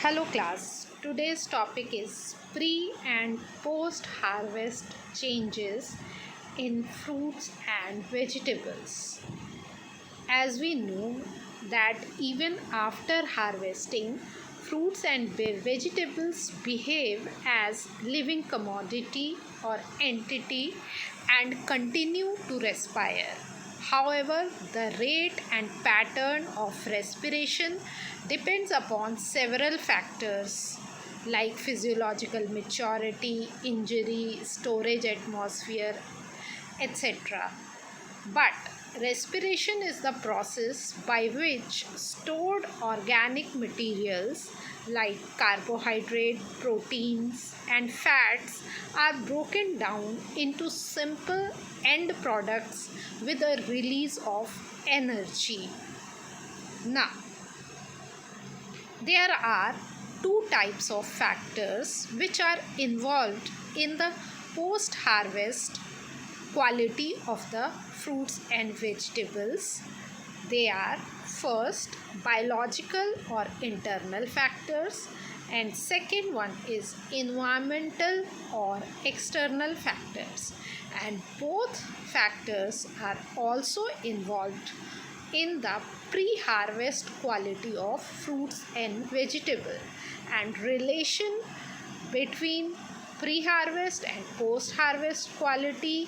Hello class. Today's topic is pre and post harvest changes in fruits and vegetables. As we know that even after harvesting, fruits and vegetables behave as living commodity or entity and continue to respire. However, the rate and pattern of respiration depends upon several factors like physiological maturity, injury, storage atmosphere, etc. But respiration is the process by which stored organic materials like carbohydrate, proteins, and fats are broken down into simple end products with a release of energy. Now, there are two types of factors which are involved in the post harvest quality of the fruits and vegetables. They are first biological or internal factors, and second one is environmental or external factors, and both factors are also involved in the pre-harvest quality of fruits and vegetable, and relation between pre-harvest and post-harvest quality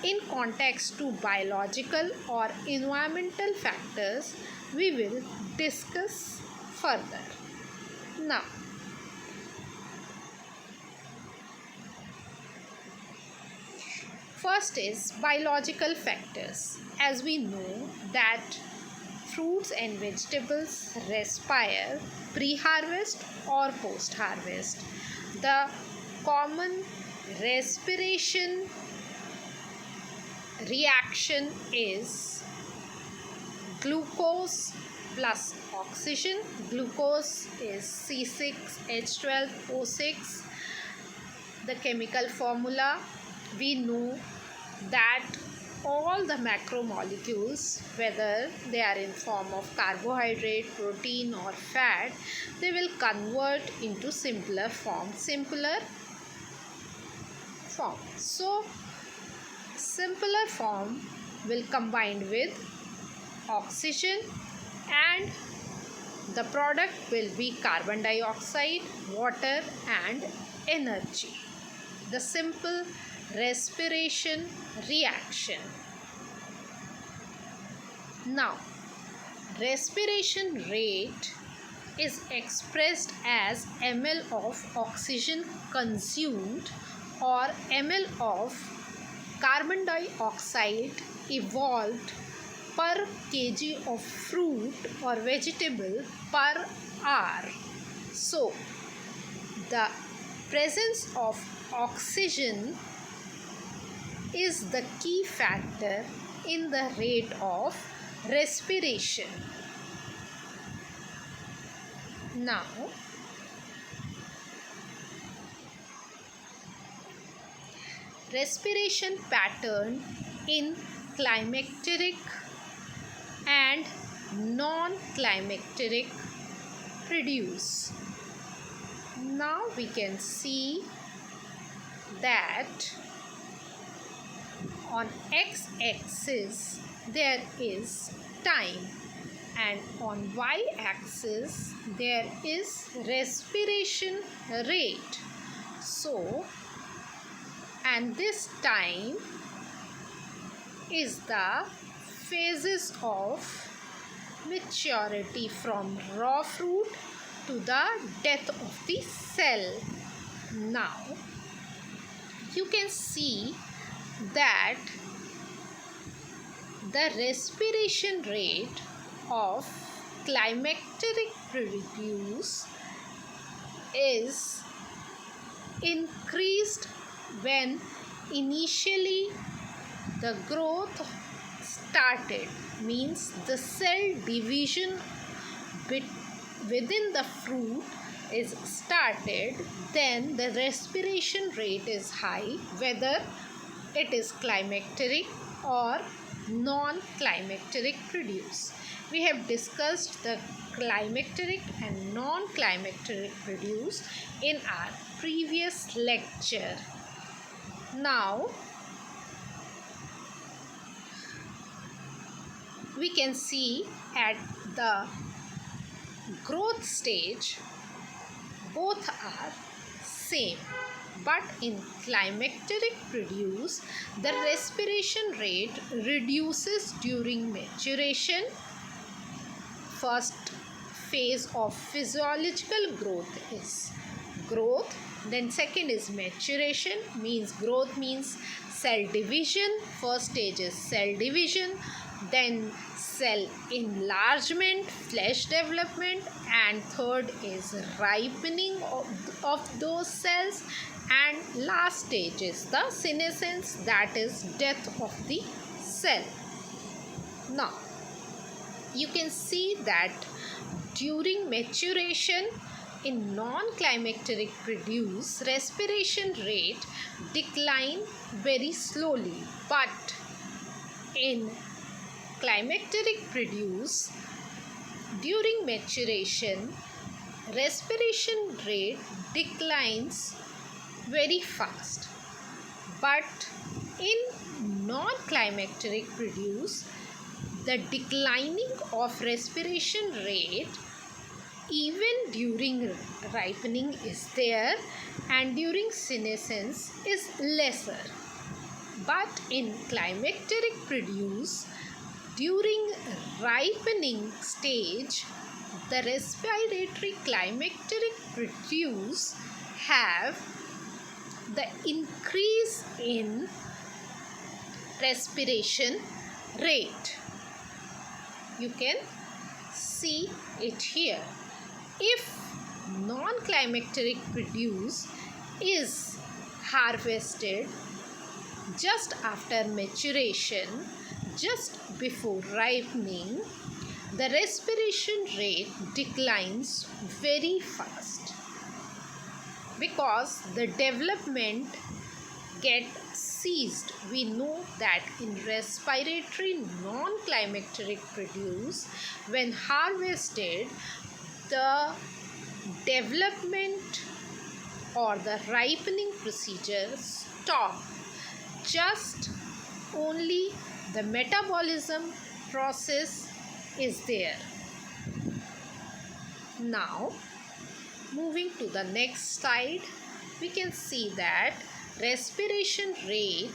in context to biological or environmental factors we will discuss further. Now, first is biological factors. As we know that fruits and vegetables respire pre-harvest or post-harvest. The common respiration reaction is glucose plus oxygen. Glucose is C6H12O6. The chemical formula, we know that all the macromolecules, whether they are in form of carbohydrate, protein or fat, they will convert into simpler form. So simpler form will combine with oxygen, and the product will be carbon dioxide, water and energy. The simple respiration reaction. Now, respiration rate is expressed as ml of oxygen consumed or ml of carbon dioxide evolved per kg of fruit or vegetable per hour. So, the presence of oxygen is the key factor in the rate of respiration. Now, respiration pattern in climacteric and non-climacteric produce. Now we can see that on x-axis there is time, and on y-axis there is respiration rate. So, and this time is the phases of maturity from raw fruit to the death of the cell. Now, you can see that the respiration rate of climacteric produce is increased when initially the growth started, means the cell division within the fruit is started, then the respiration rate is high, whether it is climacteric or non-climacteric produce. We have discussed the climacteric and non-climacteric produce in our previous lecture. Now we can see at the growth stage both are same, but in climacteric produce the respiration rate reduces during maturation. First phase of physiological growth is growth, then second is maturation, means growth means cell division. First stage is cell division, then cell enlargement, flesh development, and third is ripening of those cells, and last stage is the senescence, that is death of the cell. Now you can see that during maturation in non-climacteric produce respiration rate decline very slowly, but in climacteric produce during maturation respiration rate declines very fast, but in non-climacteric produce the declining of respiration rate even during ripening is there and during senescence is lesser. But in climacteric produce during ripening stage the respiratory climacteric produce have the increase in respiration rate. You can see it here. If non-climacteric produce is harvested just after maturation, just before ripening, the respiration rate declines very fast because the development gets ceased. We know that in respiratory non-climacteric produce, when harvested, the development or the ripening procedure stop. Just only the metabolism process is there. Now moving to the next slide, we can see that respiration rate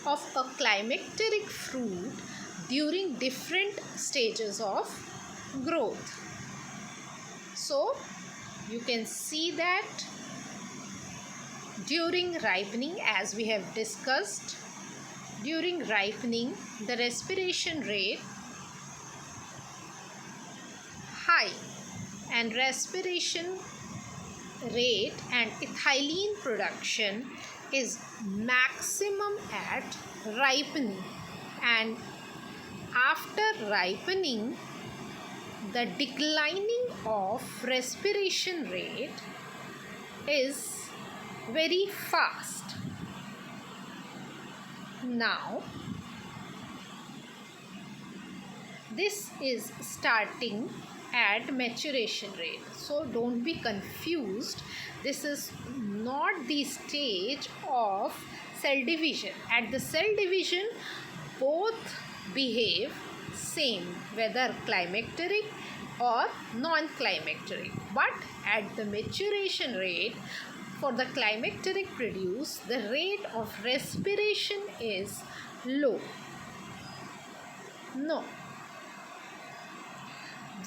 of a climacteric fruit during different stages of growth. So you can see that during ripening, as we have discussed, during ripening the respiration rate high, and respiration rate and ethylene production is maximum at ripening, and after ripening the declining of respiration rate is very fast. Now this is starting at maturation rate, so don't be confused. This is not the stage of cell division. At the cell division both behave same, whether climacteric or non-climacteric, but at the maturation rate for the climacteric produce the rate of respiration is low. No.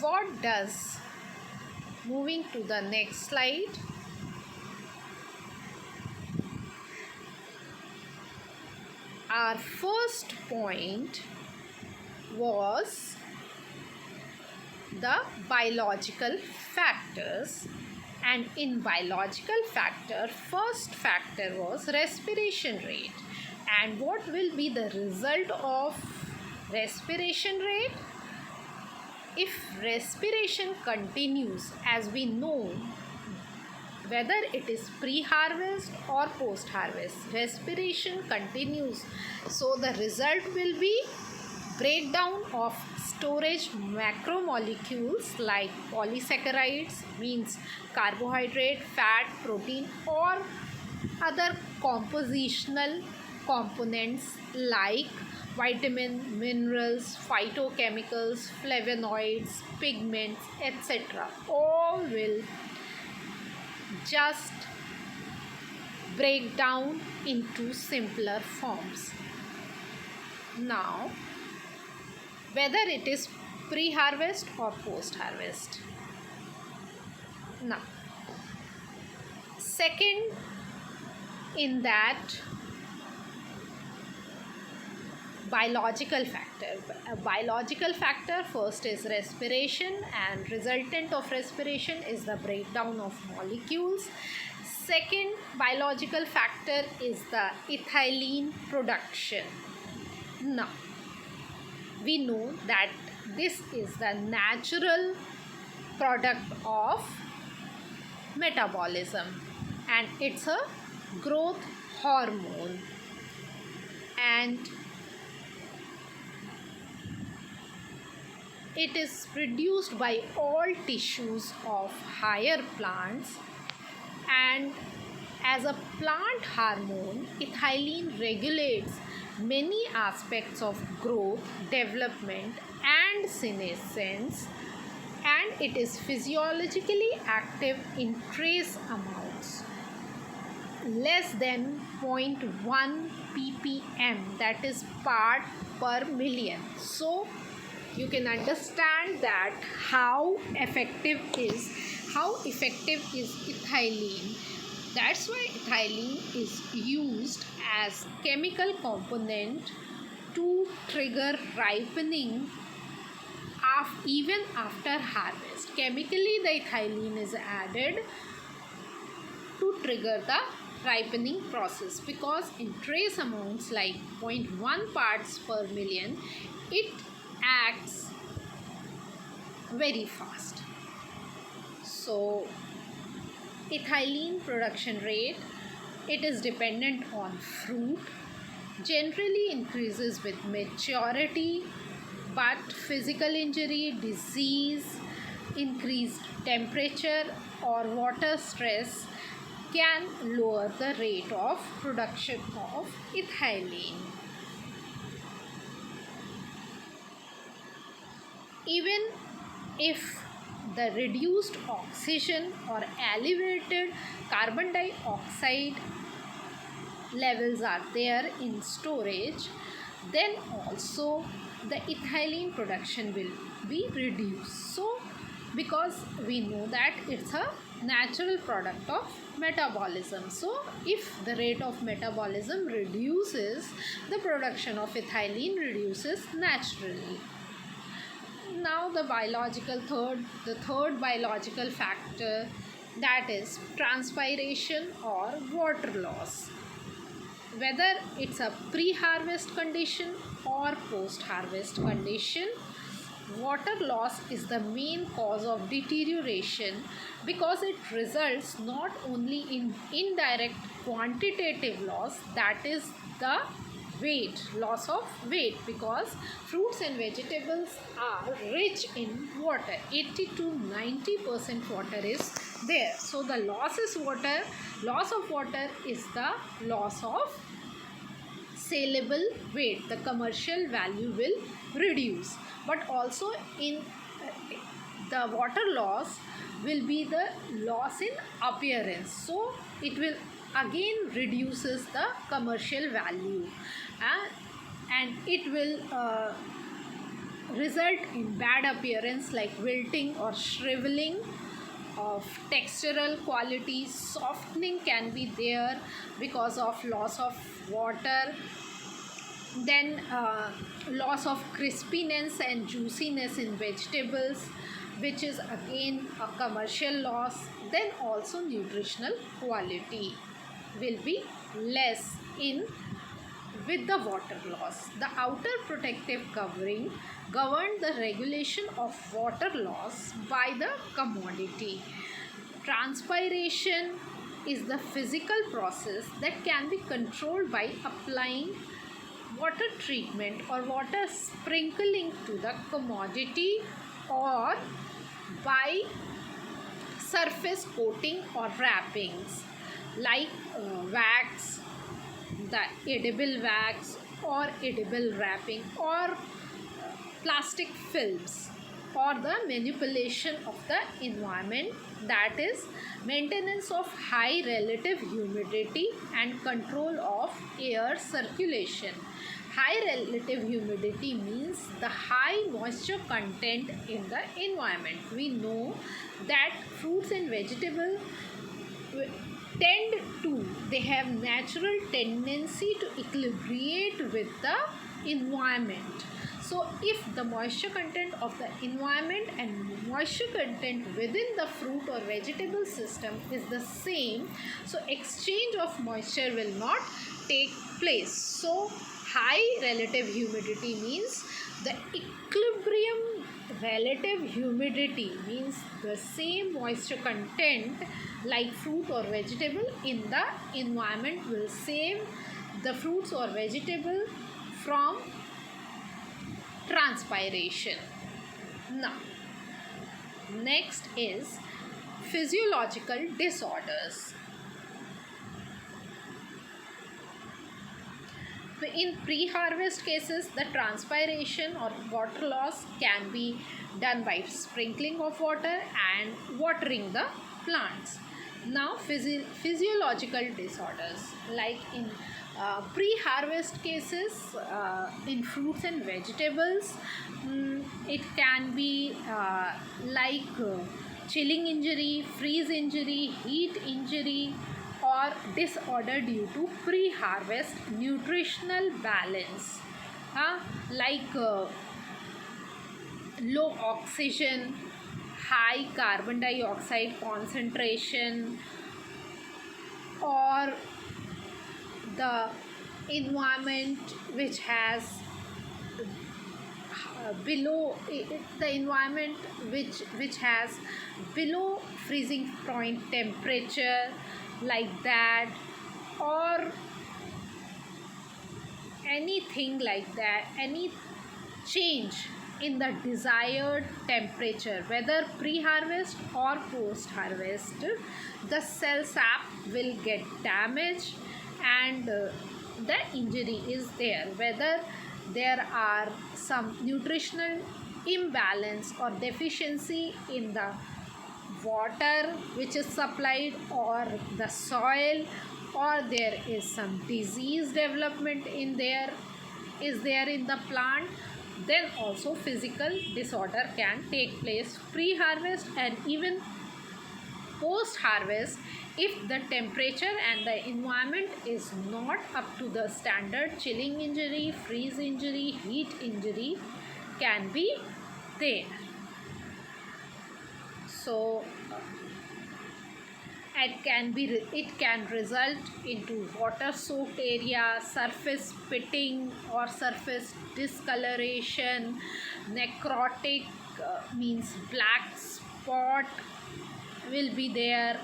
What does, moving to the next slide, our first point was the biological factors, and in biological factor first factor was respiration rate. And what will be the result of respiration rate? If respiration continues, as we know, whether it is pre-harvest or post-harvest, respiration continues, so the result will be Breakdown of storage macromolecules like polysaccharides means carbohydrate, fat, protein or other compositional components like vitamin, minerals, phytochemicals, flavonoids, pigments, etc. All will just break down into simpler forms. Now, whether it is pre-harvest or post-harvest. Now, second in that, biological factor. A biological factor first is respiration, and resultant of respiration is the breakdown of molecules. Second biological factor is the ethylene production. Now, we know that this is the natural product of metabolism and it's a growth hormone, and it is produced by all tissues of higher plants, and as a plant hormone, ethylene regulates many aspects of growth, development and senescence, and it is physiologically active in trace amounts less than 0.1 ppm, that is part per million. So you can understand that how effective is ethylene. That's why ethylene is used as chemical component to trigger ripening even after harvest. Chemically, the ethylene is added to trigger the ripening process, because in trace amounts like 0.1 parts per million, it acts very fast. So ethylene production rate, it is dependent on fruit, generally increases with maturity, but physical injury, disease, increased temperature or water stress can lower the rate of production of ethylene. Even if the reduced oxygen or elevated carbon dioxide levels are there in storage, then also the ethylene production will be reduced. So because we know that it's a natural product of metabolism, so if the rate of metabolism reduces, the production of ethylene reduces naturally. Now the third biological factor, that is transpiration or water loss. Whether it's a pre-harvest condition or post-harvest condition, water loss is the main cause of deterioration, because it results not only in indirect quantitative loss, that is the loss of weight, because fruits and vegetables are rich in water. 80 to 90% water is there. So the loss of water is the loss of saleable weight. The commercial value will reduce, but also in the water loss will be the loss in appearance, so it will again reduces the commercial value, and it will result in bad appearance like wilting or shriveling of textural qualities. Softening can be there because of loss of water. Then loss of crispiness and juiciness in vegetables, which is again a commercial loss. Then also nutritional quality will be less in with the water loss. The outer protective covering govern the regulation of water loss by the commodity. Transpiration is the physical process that can be controlled by applying water treatment or water sprinkling to the commodity, or by surface coating or wrappings like wax, the edible wax or edible wrapping, or plastic films, or the manipulation of the environment, that is maintenance of high relative humidity and control of air circulation. High relative humidity means the high moisture content in the environment. We know that fruits and vegetables they have natural tendency to equilibrate with the environment. So if the moisture content of the environment and moisture content within the fruit or vegetable system is the same, so exchange of moisture will not take place. So high relative humidity means the equilibrium relative humidity means the same moisture content like fruit or vegetable in the environment will save the fruits or vegetable from transpiration. Now, next is physiological disorders. In pre-harvest cases, the transpiration or water loss can be done by sprinkling of water and watering the plants. Now, physiological disorders, like in pre-harvest cases, in fruits and vegetables, it can be chilling injury, freeze injury, heat injury, or disorder due to pre-harvest nutritional balance, like low oxygen, high carbon dioxide concentration, or the environment which has which has below freezing point temperature, like that, or anything like that, any change in the desired temperature, whether pre-harvest or post-harvest, the cell sap will get damaged and the injury is there, whether there are some nutritional imbalance or deficiency in the water which is supplied or the soil, or there is some disease development in there in the plant, then also physical disorder can take place pre-harvest and even post-harvest if the temperature and the environment is not up to the standard. Chilling injury, freeze injury, heat injury can be there. So it can result into water soaked area, surface pitting or surface discoloration, necrotic means black spot will be there,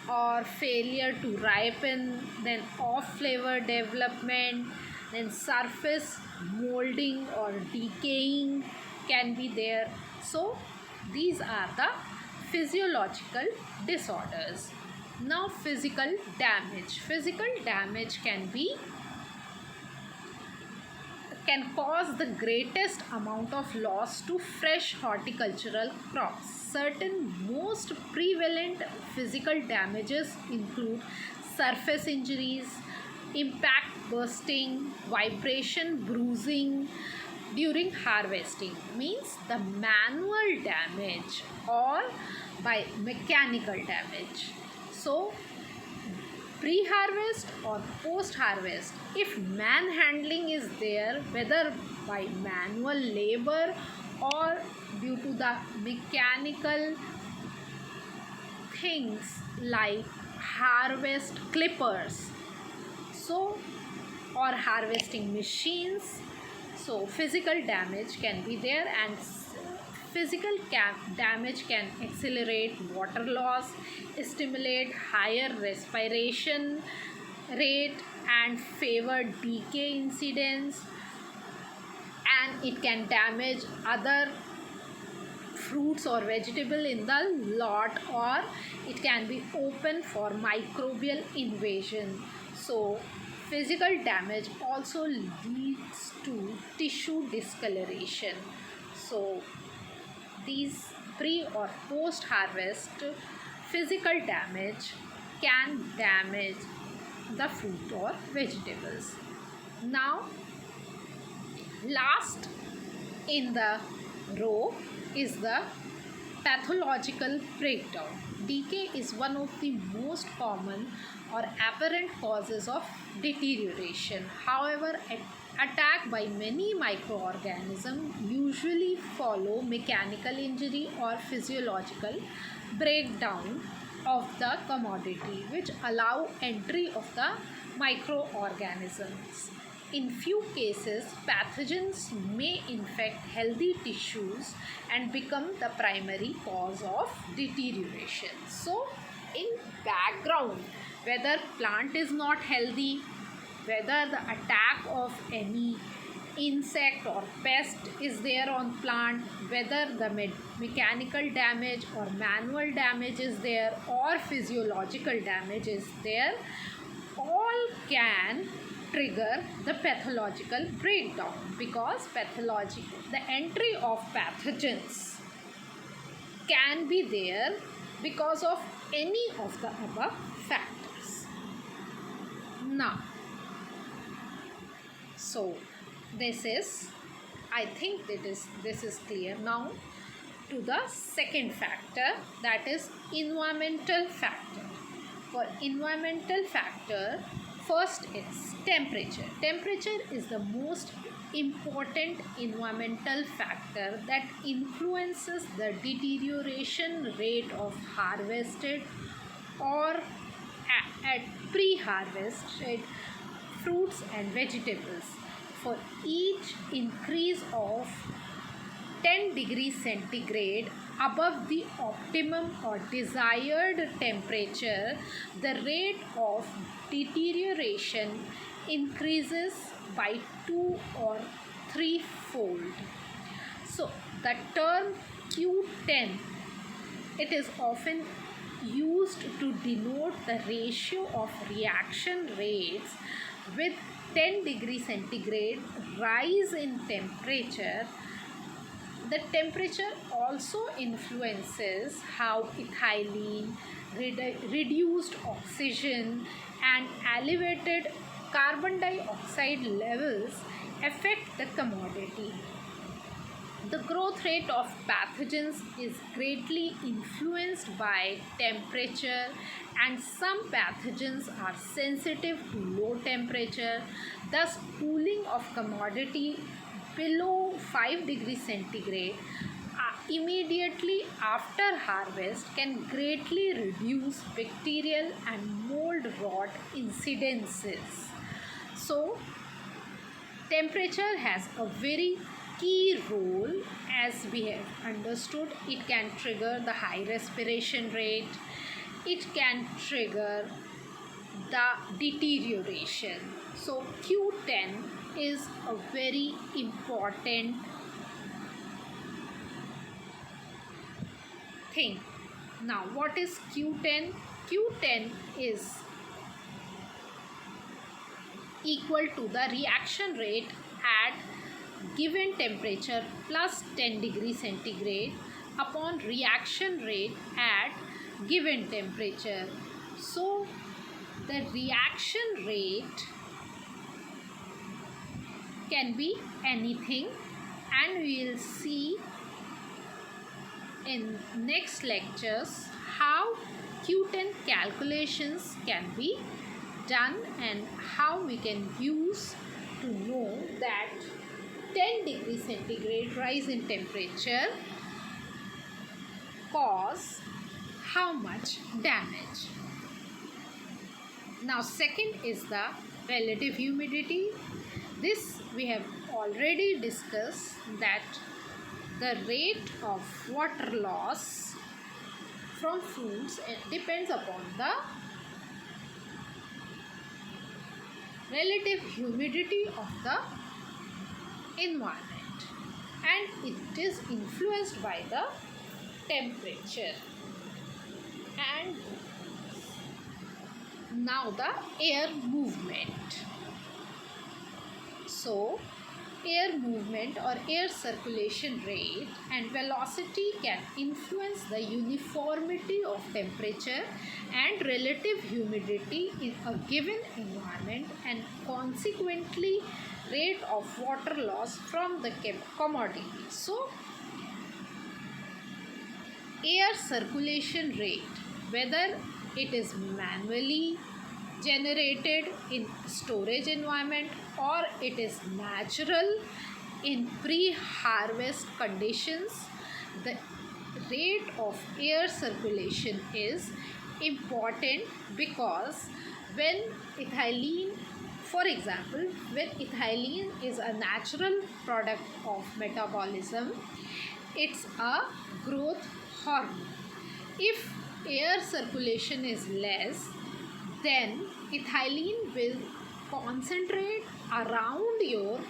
or failure to ripen, then off flavor development, then surface molding or decaying can be there. So these are the physiological disorders. Now, physical damage. Physical damage can cause the greatest amount of loss to fresh horticultural crops. Certain most prevalent physical damages include surface injuries, impact bursting, vibration bruising during harvesting, means the manual damage, or by mechanical damage. So pre-harvest or post-harvest, if manhandling is there, whether by manual labor or due to the mechanical things like harvest clippers, so or harvesting machines, so physical damage can be there, and physical damage can accelerate water loss, stimulate higher respiration, rate and favor decay incidents, and it can damage other fruits or vegetable in the lot, or it can be open for microbial invasion. So physical damage also leads to tissue discoloration. So these pre or post harvest physical damage can damage the fruit or vegetables. Now last in the row is the pathological breakdown. Decay is one of the most common or apparent causes of deterioration. However, attack by many microorganisms usually follow mechanical injury or physiological breakdown of the commodity, which allow entry of the microorganisms. In few cases, pathogens may infect healthy tissues and become the primary cause of deterioration. So, in background, whether plant is not healthy, whether the attack of any insect or pest is there on plant, whether the mechanical damage or manual damage is there, or physiological damage is there, all can trigger the pathological breakdown, because the entry of pathogens can be there because of any of the above factors. Now, so I think this is clear. Now to the second factor, that is environmental factor. For environmental factor, first is temperature. Temperature is the most important environmental factor that influences the deterioration rate of harvested or at pre-harvested fruits and vegetables. For each increase of 10 degrees centigrade above the optimum or desired temperature, the rate of deterioration increases by 2 or 3-fold. So the term Q10, it is often used to denote the ratio of reaction rates with 10 degrees centigrade rise in temperature. The temperature also influences how ethylene, reduced oxygen and elevated carbon dioxide levels affect the commodity. The growth rate of pathogens is greatly influenced by temperature, and some pathogens are sensitive to low temperature. Thus, cooling of commodity below 5 degrees centigrade immediately after harvest can greatly reduce bacterial and mold rot incidences. So, temperature has a very key role. As we have understood, it can trigger the high respiration rate, it can trigger the deterioration. So Q10 is a very important thing. Now what is Q10? Q10 is equal to the reaction rate at given temperature plus 10 degrees centigrade upon reaction rate at given temperature. So the reaction rate can be anything, and we will see in next lectures how Q10 calculations can be done and how we can use to know that 10 degrees centigrade rise in temperature cause how much damage. Now second is the relative humidity. This we have already discussed, that the rate of water loss from fruits depends upon the relative humidity of the environment, and it is influenced by the temperature. And now the air movement. So air movement or air circulation rate and velocity can influence the uniformity of temperature and relative humidity in a given environment, and consequently rate of water loss from the commodity. So air circulation rate, whether it is manually generated in storage environment or it is natural in pre-harvest conditions, the rate of air circulation is important, because when ethylene, for example, when ethylene is a natural product of metabolism, it's a growth hormone. If air circulation is less, then ethylene will concentrate around your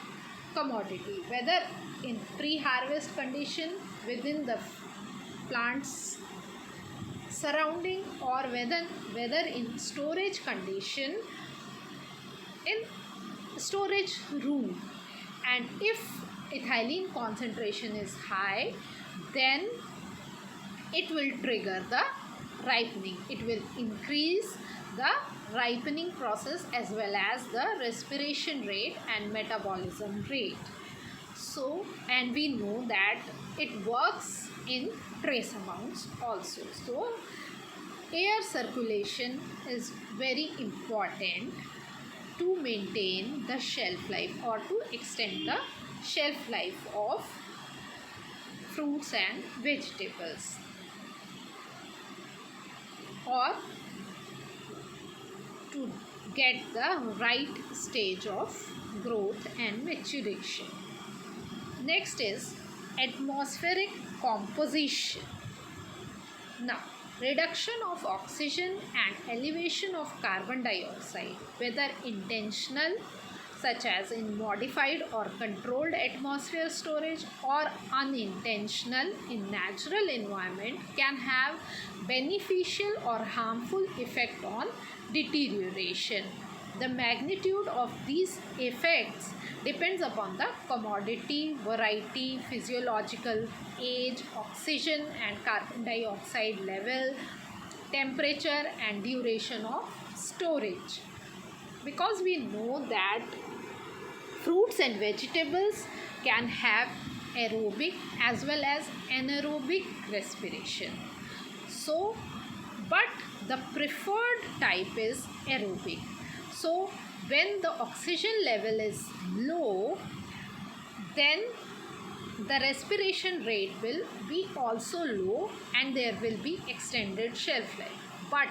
commodity, whether in pre-harvest condition within the plant's surrounding, or whether in storage condition in storage room. And if ethylene concentration is high, then it will trigger the ripening. It will increase the ripening process as well as the respiration rate and metabolism rate. So, and we know that it works in trace amounts also. So air circulation is very important to maintain the shelf life or to extend the shelf life of fruits and vegetables, or to get the right stage of growth and maturation. Next is atmospheric composition. Now, reduction of oxygen and elevation of carbon dioxide, whether intentional, such as in modified or controlled atmosphere storage, or unintentional in natural environment, can have beneficial or harmful effect on deterioration. The magnitude of these effects depends upon the commodity, variety, physiological age, oxygen and carbon dioxide level, temperature and duration of storage. Because we know that fruits and vegetables can have aerobic as well as anaerobic respiration. So, but the preferred type is aerobic. So, when the oxygen level is low, then the respiration rate will be also low and there will be extended shelf life. But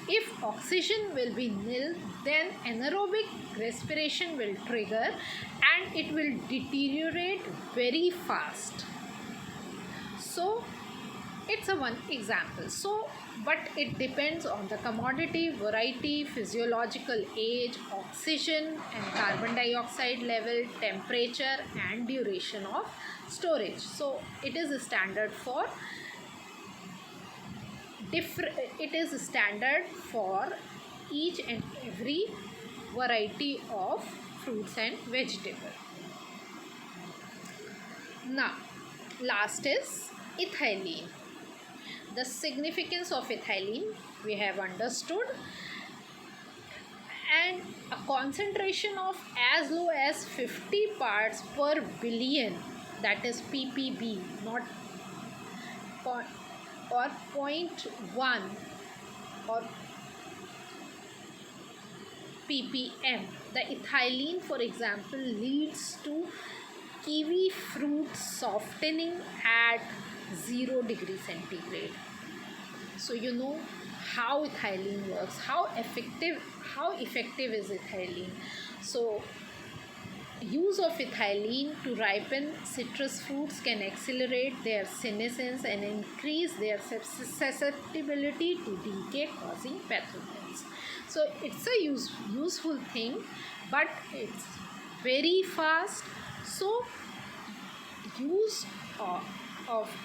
if oxygen will be nil, then anaerobic respiration will trigger and it will deteriorate very fast. So it's a one example. So but it depends on the commodity, variety, physiological age, oxygen and carbon dioxide level, temperature and duration of storage. So it is a standard for each and every variety of fruits and vegetables. Now, last is ethylene. The significance of ethylene we have understood, and a concentration of as low as 50 parts per billion, that is ppb, not or 0.1 or ppm. The ethylene, for example, leads to kiwi fruit softening at 0 degree centigrade. So you know how ethylene works, how effective is ethylene. So Use of ethylene to ripen citrus fruits can accelerate their senescence and increase their susceptibility to decay, causing pathogens. So it's a useful thing, but it's very fast. So use of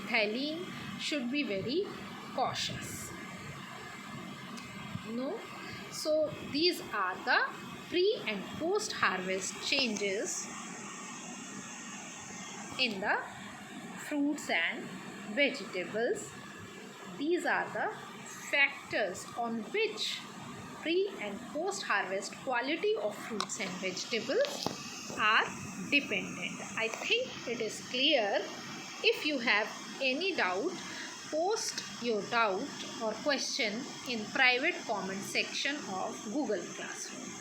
ethylene should be very cautious. No, so these are the pre and post harvest changes in the fruits and vegetables. These are the factors on which pre and post harvest quality of fruits and vegetables are dependent. I think it is clear. If you have any doubt, post your doubt or question in private comment section of Google Classroom.